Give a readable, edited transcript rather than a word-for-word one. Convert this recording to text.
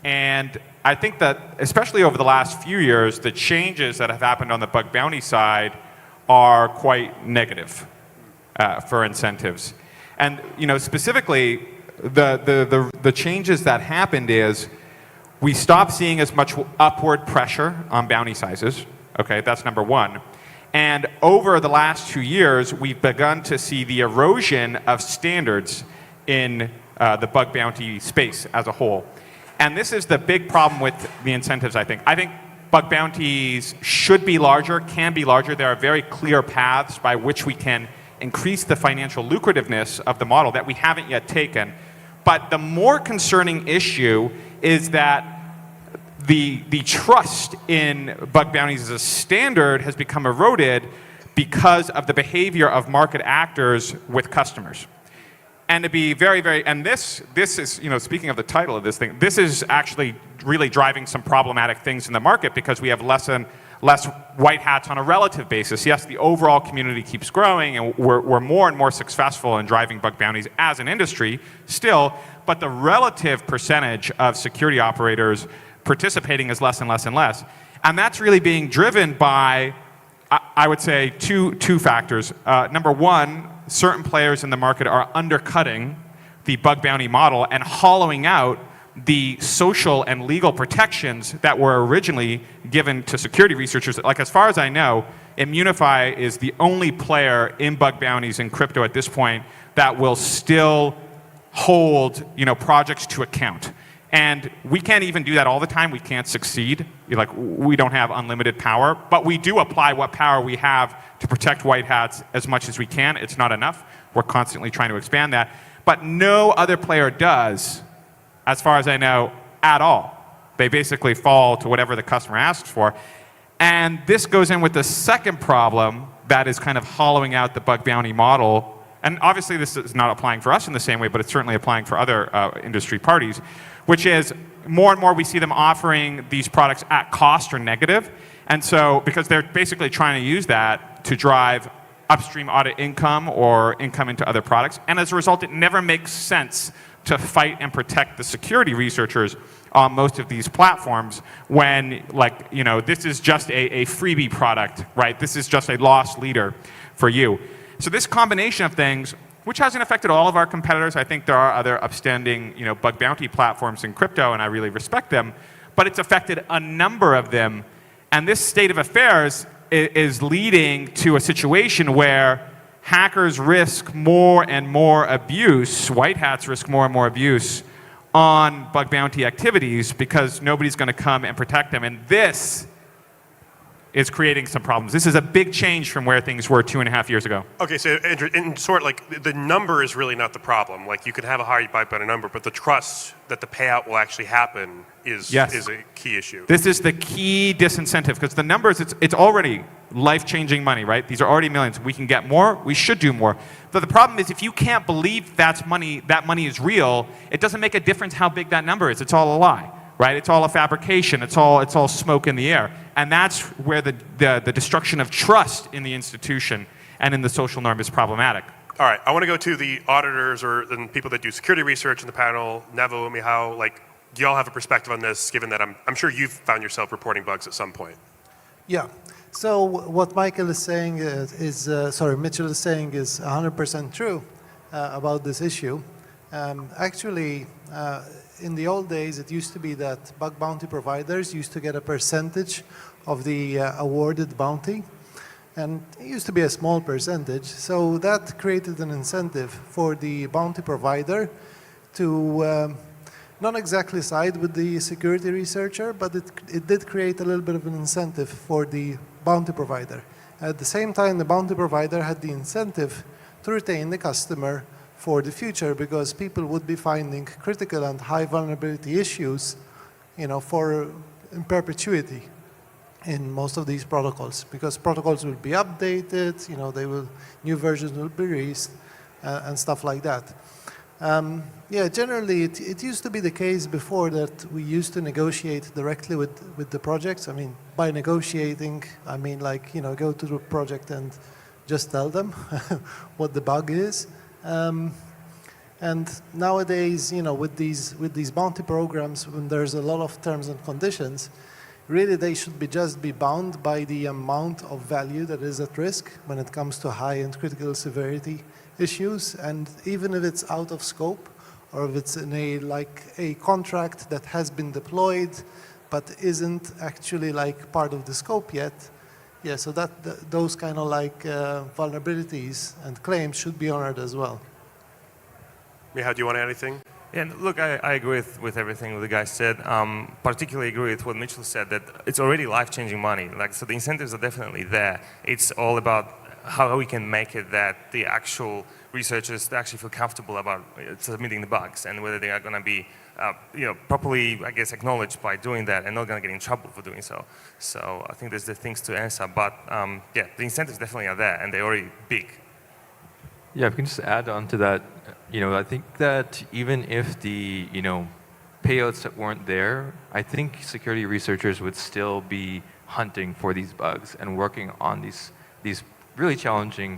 And I think that, especially over the last few years, the changes that have happened on the bug bounty side are quite negative for incentives. And specifically, the changes that happened is we stopped seeing as much upward pressure on bounty sizes. Okay, that's number one. And over the last 2 years, we've begun to see the erosion of standards in the bug bounty space as a whole. And this is the big problem with the incentives, I think. I think bug bounties should be larger, can be larger. There are very clear paths by which we can increase the financial lucrativeness of the model that we haven't yet taken. But the more concerning issue is that the trust in bug bounties as a standard has become eroded because of the behavior of market actors with customers. And to be and this is, speaking of the title of this thing, this is actually really driving some problematic things in the market because we have less and less white hats on a relative basis. Yes, the overall community keeps growing and we're more and more successful in driving bug bounties as an industry still, but the relative percentage of security operators participating is less and less and less. And that's really being driven by, I would say, two factors. Number one, certain players in the market are undercutting the bug bounty model and hollowing out the social and legal protections that were originally given to security researchers. Like, as far as I know, Immunify is the only player in bug bounties in crypto at this point that will still hold, projects to account. And we can't even do that all the time. We can't succeed. We don't have unlimited power, but we do apply what power we have to protect white hats as much as we can. It's not enough. We're constantly trying to expand that. But no other player does, as far as I know, at all. They basically fall to whatever the customer asks for. And this goes in with the second problem that is kind of hollowing out the bug bounty model. And obviously this is not applying for us in the same way, but it's certainly applying for other industry parties, which is more and more we see them offering these products at cost or negative. And so, because they're basically trying to use that to drive upstream audit income or income into other products. And as a result, it never makes sense to fight and protect the security researchers on most of these platforms when, this is just a freebie product, right? This is just a loss leader for you. So this combination of things, which hasn't affected all of our competitors. I think there are other upstanding, bug bounty platforms in crypto, and I really respect them. But it's affected a number of them. And this state of affairs is leading to a situation where hackers risk more and more abuse, white hats risk more and more abuse on bug bounty activities because nobody's going to come and protect them. And this is creating some problems. This is a big change from where things were 2.5 years ago. Okay, so in short, the number is really not the problem. You could have a high buy by a number, but the trust that the payout will actually happen is a key issue. This is the key disincentive because the numbers, it's already life-changing money, right? These are already millions. We can get more, we should do more. But the problem is if you can't believe that money is real, it doesn't make a difference how big that number is. It's all a lie. Right? It's all a fabrication. It's all smoke in the air. And that's where the destruction of trust in the institution and in the social norm is problematic. All right. I want to go to the auditors or the people that do security research in the panel. Nevo, Mihao, do you all have a perspective on this, given that I'm sure you've found yourself reporting bugs at some point? Yeah. So what Michael is saying Mitchell is saying is 100% true about this issue. Actually, in the old days, it used to be that bug bounty providers used to get a percentage of the awarded bounty. And it used to be a small percentage. So that created an incentive for the bounty provider to not exactly side with the security researcher, but it did create a little bit of an incentive for the bounty provider. At the same time, the bounty provider had the incentive to retain the customer for the future because people would be finding critical and high vulnerability issues, for in perpetuity in most of these protocols because protocols will be updated, new versions will be released and stuff like that. Generally it used to be the case before that we used to negotiate directly with the projects. I mean, by negotiating, I mean go to the project and just tell them what the bug is. And nowadays, with these bounty programs, when there's a lot of terms and conditions, really they should just be bound by the amount of value that is at risk when it comes to high and critical severity issues. And even if it's out of scope, or if it's in a contract that has been deployed but isn't actually part of the scope yet, yeah, so those kind of vulnerabilities and claims should be honored as well. Miha, do you want to add anything? Yeah, and look, I agree with everything the guy said. Particularly agree with what Mitchell said, that it's already life-changing money. So the incentives are definitely there. It's all about how we can make it that the actual researchers actually feel comfortable about submitting the bugs, and whether they are going to be properly, I guess, acknowledged by doing that and not going to get in trouble for doing so. So I think there's the things to answer. But yeah, the incentives definitely are there, and they're already big. Yeah, if we can just add on to that, I think that even if the, payouts that weren't there, I think security researchers would still be hunting for these bugs and working on these really challenging